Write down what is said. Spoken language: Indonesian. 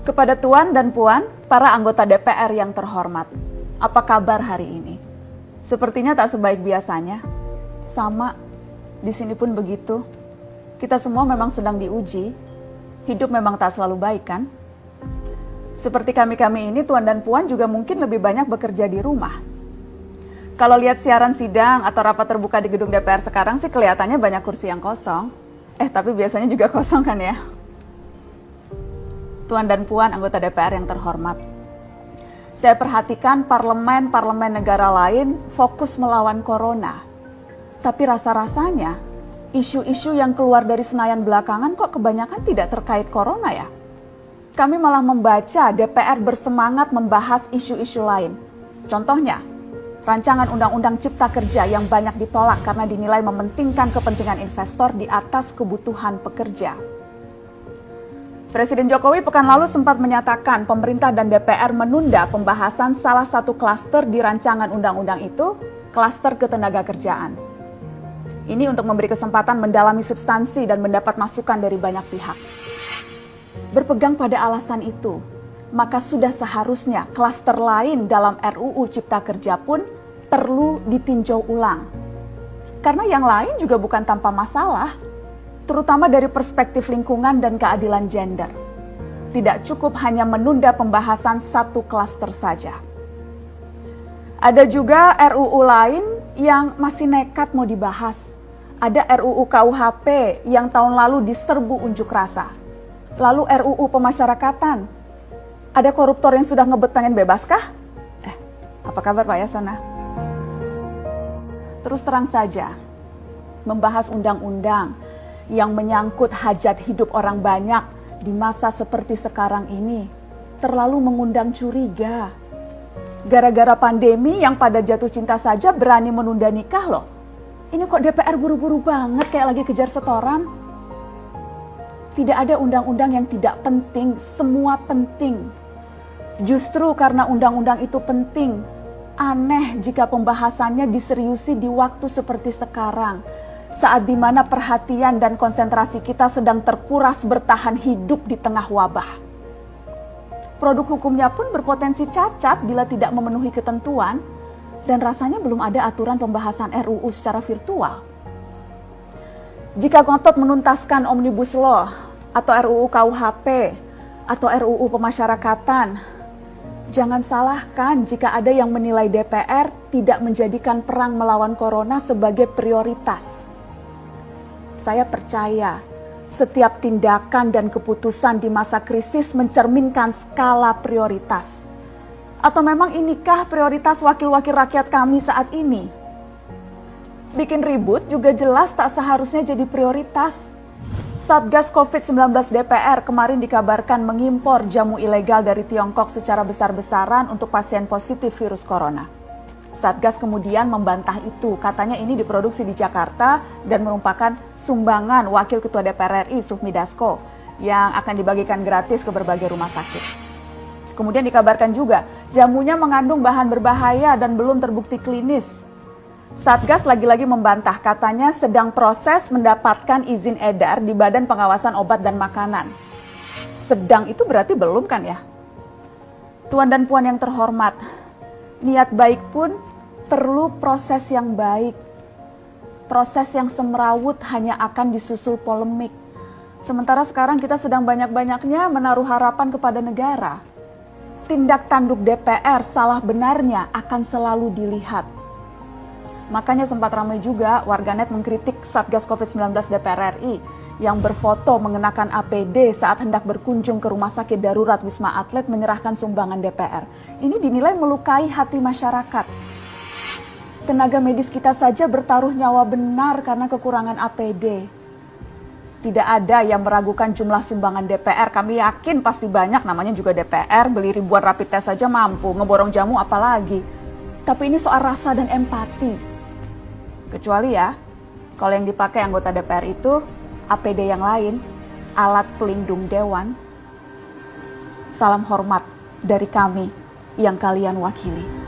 Kepada Tuan dan Puan, para anggota DPR yang terhormat, apa kabar hari ini? Sepertinya tak sebaik biasanya. Sama, di sini pun begitu. Kita semua memang sedang diuji. Hidup memang tak selalu baik, kan? Seperti kami-kami ini, Tuan dan Puan juga mungkin lebih banyak bekerja di rumah. Kalau lihat siaran sidang atau rapat terbuka di gedung DPR sekarang sih kelihatannya banyak kursi yang kosong. Tapi biasanya juga kosong kan ya? Tuan dan Puan anggota DPR yang terhormat, saya perhatikan parlemen-parlemen negara lain fokus melawan corona. Tapi rasa-rasanya isu-isu yang keluar dari Senayan belakangan kok kebanyakan tidak terkait corona ya? Kami malah membaca DPR bersemangat membahas isu-isu lain. Contohnya, rancangan Undang-Undang Cipta Kerja yang banyak ditolak karena dinilai mementingkan kepentingan investor di atas kebutuhan pekerja. Presiden Jokowi pekan lalu sempat menyatakan pemerintah dan DPR menunda pembahasan salah satu klaster di rancangan undang-undang itu, klaster ketenagakerjaan. Ini untuk memberi kesempatan mendalami substansi dan mendapat masukan dari banyak pihak. Berpegang pada alasan itu, maka sudah seharusnya klaster lain dalam RUU Cipta Kerja pun perlu ditinjau ulang. Karena yang lain juga bukan tanpa masalah, terutama dari perspektif lingkungan dan keadilan gender. Tidak cukup hanya menunda pembahasan satu klaster saja. Ada juga RUU lain yang masih nekat mau dibahas. Ada RUU KUHP yang tahun lalu diserbu unjuk rasa. Lalu RUU pemasyarakatan. Ada koruptor yang sudah ngebet pengen bebas kah? Apa kabar Pak Yasona? Terus terang saja, membahas undang-undang yang menyangkut hajat hidup orang banyak di masa seperti sekarang ini terlalu mengundang curiga. Gara-gara pandemi yang pada jatuh cinta saja berani menunda nikah loh. Ini kok DPR buru-buru banget kayak lagi kejar setoran? Tidak ada undang-undang yang tidak penting, semua penting. Justru karena undang-undang itu penting, aneh jika pembahasannya diseriusi di waktu seperti sekarang. Saat dimana perhatian dan konsentrasi kita sedang terkuras bertahan hidup di tengah wabah. Produk hukumnya pun berpotensi cacat bila tidak memenuhi ketentuan, dan rasanya belum ada aturan pembahasan RUU secara virtual. Jika ngotot menuntaskan Omnibus Law, atau RUU KUHP, atau RUU pemasyarakatan, jangan salahkan jika ada yang menilai DPR tidak menjadikan perang melawan corona sebagai prioritas. Saya percaya setiap tindakan dan keputusan di masa krisis mencerminkan skala prioritas. Atau memang inikah prioritas wakil-wakil rakyat kami saat ini? Bikin ribut juga jelas tak seharusnya jadi prioritas. Satgas COVID-19 DPR kemarin dikabarkan mengimpor jamu ilegal dari Tiongkok secara besar-besaran untuk pasien positif virus corona. Satgas kemudian membantah itu, katanya ini diproduksi di Jakarta dan merupakan sumbangan Wakil Ketua DPR RI Sufmi Dasko yang akan dibagikan gratis ke berbagai rumah sakit. Kemudian dikabarkan juga jamunya mengandung bahan berbahaya dan belum terbukti klinis. Satgas lagi-lagi membantah, katanya sedang proses mendapatkan izin edar di Badan Pengawasan Obat dan Makanan. Sedang itu berarti belum kan ya? Tuan dan Puan yang terhormat, niat baik pun perlu proses yang baik. Proses yang semrawut hanya akan disusul polemik. Sementara sekarang kita sedang banyak-banyaknya menaruh harapan kepada negara. Tindak tanduk DPR salah benarnya akan selalu dilihat. Makanya sempat ramai juga warganet mengkritik Satgas COVID-19 DPR RI yang berfoto mengenakan APD saat hendak berkunjung ke rumah sakit darurat Wisma Atlet menyerahkan sumbangan DPR. Ini dinilai melukai hati masyarakat. Tenaga medis kita saja bertaruh nyawa benar karena kekurangan APD. Tidak ada yang meragukan jumlah sumbangan DPR. Kami yakin pasti banyak, namanya juga DPR, beli ribuan rapid test saja mampu, ngeborong jamu apalagi. Tapi ini soal rasa dan empati. Kecuali ya, kalau yang dipakai anggota DPR itu APD yang lain, alat pelindung dewan. Salam hormat dari kami yang kalian wakili.